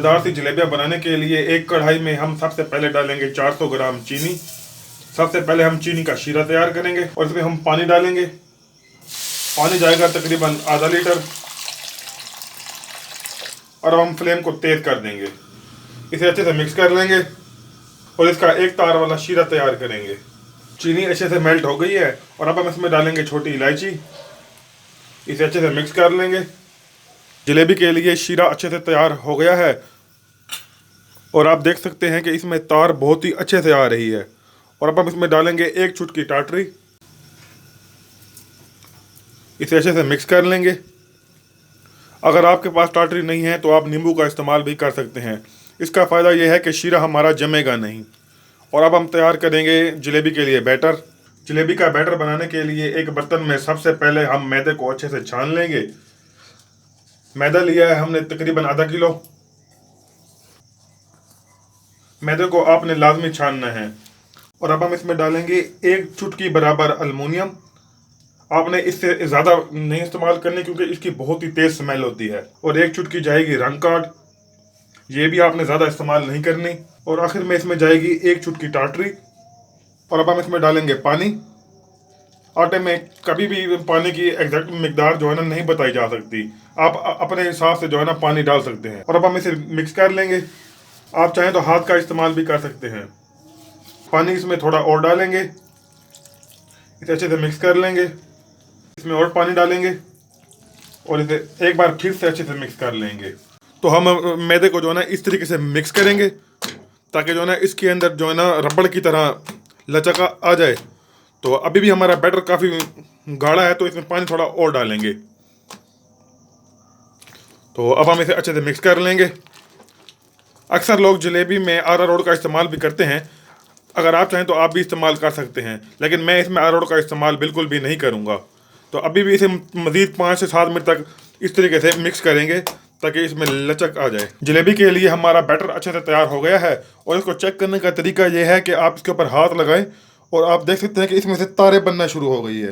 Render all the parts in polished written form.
मज़ेदार सी जलेबियाँ बनाने के लिए एक कढ़ाई में हम सबसे पहले डालेंगे 400 ग्राम चीनी। सबसे पहले हम चीनी का शीरा तैयार करेंगे और इसमें हम पानी डालेंगे। पानी जाएगा तकरीबन आधा लीटर और अब हम फ्लेम को तेज कर देंगे। इसे अच्छे से मिक्स कर लेंगे और इसका एक तार वाला शीरा तैयार करेंगे। चीनी अच्छे से मेल्ट हो गई है और अब हम इसमें डालेंगे छोटी इलायची। इसे अच्छे से मिक्स कर लेंगे। जलेबी के लिए शीरा अच्छे से तैयार हो गया है और आप देख सकते हैं कि इसमें तार बहुत ही अच्छे से आ रही है। और अब हम इसमें डालेंगे एक चुटकी टाटरी। इसे अच्छे से मिक्स कर लेंगे। अगर आपके पास टाटरी नहीं है तो आप नींबू का इस्तेमाल भी कर सकते हैं। इसका फ़ायदा यह है कि शीरा हमारा जमेगा नहीं। और अब हम तैयार करेंगे जलेबी के लिए बैटर। जलेबी का बैटर बनाने के लिए एक बर्तन में सबसे पहले हम मैदे को अच्छे से छान लेंगे। मैदा लिया है हमने तकरीबन आधा किलो। मैदे को आपने लाजमी छानना है। और अब हम इसमें डालेंगे एक चुटकी बराबर अल्मुनियम। आपने इससे ज़्यादा नहीं इस्तेमाल करनी क्योंकि इसकी बहुत ही तेज़ स्मेल होती है। और एक चुटकी जाएगी रंग कार्ड, ये भी आपने ज़्यादा इस्तेमाल नहीं करनी। और आखिर में इसमें जाएगी एक चुटकी टाटरी। और अब हम इसमें डालेंगे पानी। आटे में कभी भी पानी की एग्जैक्ट मिकदार जो है ना नहीं बताई जा सकती। आप अपने हिसाब से जो है ना पानी डाल सकते हैं। और अब हम इसे मिक्स कर लेंगे। आप चाहें तो हाथ का इस्तेमाल भी कर सकते हैं। पानी इसमें थोड़ा और डालेंगे। इसे अच्छे से मिक्स कर लेंगे। इसमें और पानी डालेंगे और इसे एक बार फिर से अच्छे से मिक्स कर लेंगे। तो हम मैदे को जो है ना इस तरीके से मिक्स करेंगे ताकि जो है ना इसके अंदर जो है ना रबड़ की तरह लचक आ जाए। तो अभी भी हमारा बैटर काफ़ी गाढ़ा है तो इसमें पानी थोड़ा और डालेंगे। तो अब हम इसे अच्छे से मिक्स कर लेंगे। अक्सर लोग जलेबी में अरारोट का इस्तेमाल भी करते हैं। अगर आप चाहें तो आप भी इस्तेमाल कर सकते हैं, लेकिन मैं इसमें अरारोट का इस्तेमाल बिल्कुल भी नहीं करूँगा। तो अभी भी इसे मज़ीद 5 से 7 मिनट तक इस तरीके से मिक्स करेंगे ताकि इसमें लचक आ जाए। जलेबी के लिए हमारा बैटर अच्छे से तैयार हो गया है और इसको चेक करने का तरीका यह है कि आप इसके ऊपर हाथ लगाएं और आप देख सकते हैं कि इसमें से तारे बनना शुरू हो गई है।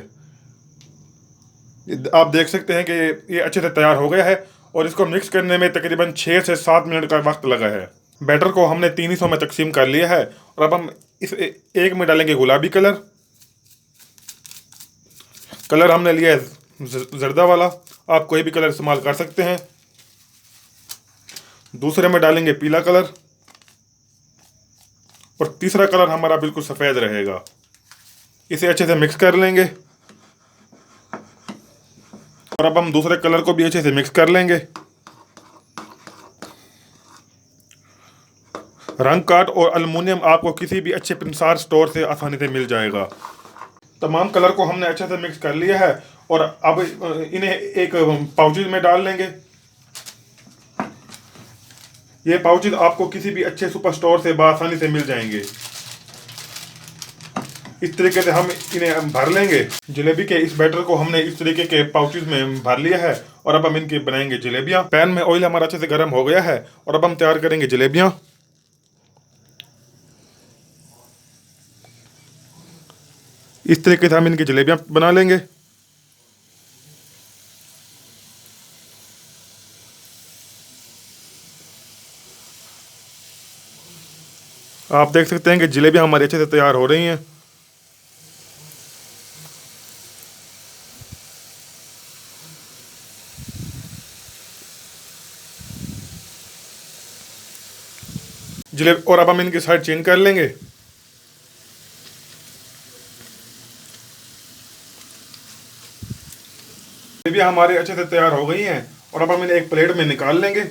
आप देख सकते हैं कि ये अच्छे से तैयार हो गया है और इसको मिक्स करने में तकरीबन 6 से 7 मिनट का वक्त लगा है। बैटर को हमने 3 हिस्सों में तकसीम कर लिया है और अब हम इस एक में डालेंगे गुलाबी कलर। कलर हमने लिया है जर्दा वाला, आप कोई भी कलर इस्तेमाल कर सकते हैं। दूसरे में डालेंगे पीला कलर और तीसरा कलर हमारा बिल्कुल सफ़ेद रहेगा। इसे अच्छे से मिक्स कर लेंगे और अब हम दूसरे कलर को भी अच्छे से मिक्स कर लेंगे। रंग कार्ड और अल्मुनियम आपको किसी भी अच्छे पिंसार स्टोर से आसानी से मिल जाएगा। तमाम कलर को हमने अच्छे से मिक्स कर लिया है और अब इन्हें एक पाउचेज में डाल लेंगे। ये पाउचेज आपको किसी भी अच्छे सुपर स्टोर से आसानी से मिल जाएंगे। इस तरीके से हम इन्हें भर लेंगे। जलेबी के इस बैटर को हमने इस तरीके के पाउचेज में भर लिया है और अब हम इनके बनाएंगे जलेबियाँ। पैन में ऑयल हमारा अच्छे से गर्म हो गया है और अब हम तैयार करेंगे जलेबियाँ। इस तरीके से हम इनकी जलेबियाँ बना लेंगे। आप देख सकते हैं कि जलेबियाँ हमारी अच्छे से तैयार हो रही हैं। जलेबी और अब हम इनकी साइड चेंज कर लेंगे। जलेबियाँ हमारी अच्छे से तैयार हो गई हैं और अब हम इन्हें एक प्लेट में निकाल लेंगे।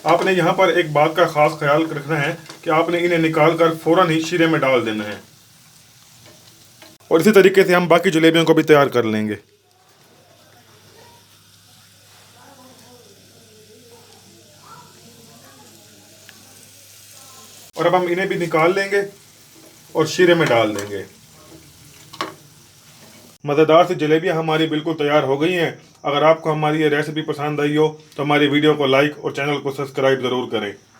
आपने यहाँ पर एक बात का खास ख्याल रखना है कि आपने इन्हें निकाल कर फौरन ही शीरे में डाल देना है। और इसी तरीके से हम बाकी जलेबियों को भी तैयार कर लेंगे। और अब हम इन्हें भी निकाल लेंगे और शीरे में डाल देंगे। मज़ेदार सी जलेबियाँ हमारी बिल्कुल तैयार हो गई हैं। अगर आपको हमारी ये रेसिपी पसंद आई हो तो हमारी वीडियो को लाइक और चैनल को सब्सक्राइब ज़रूर करें।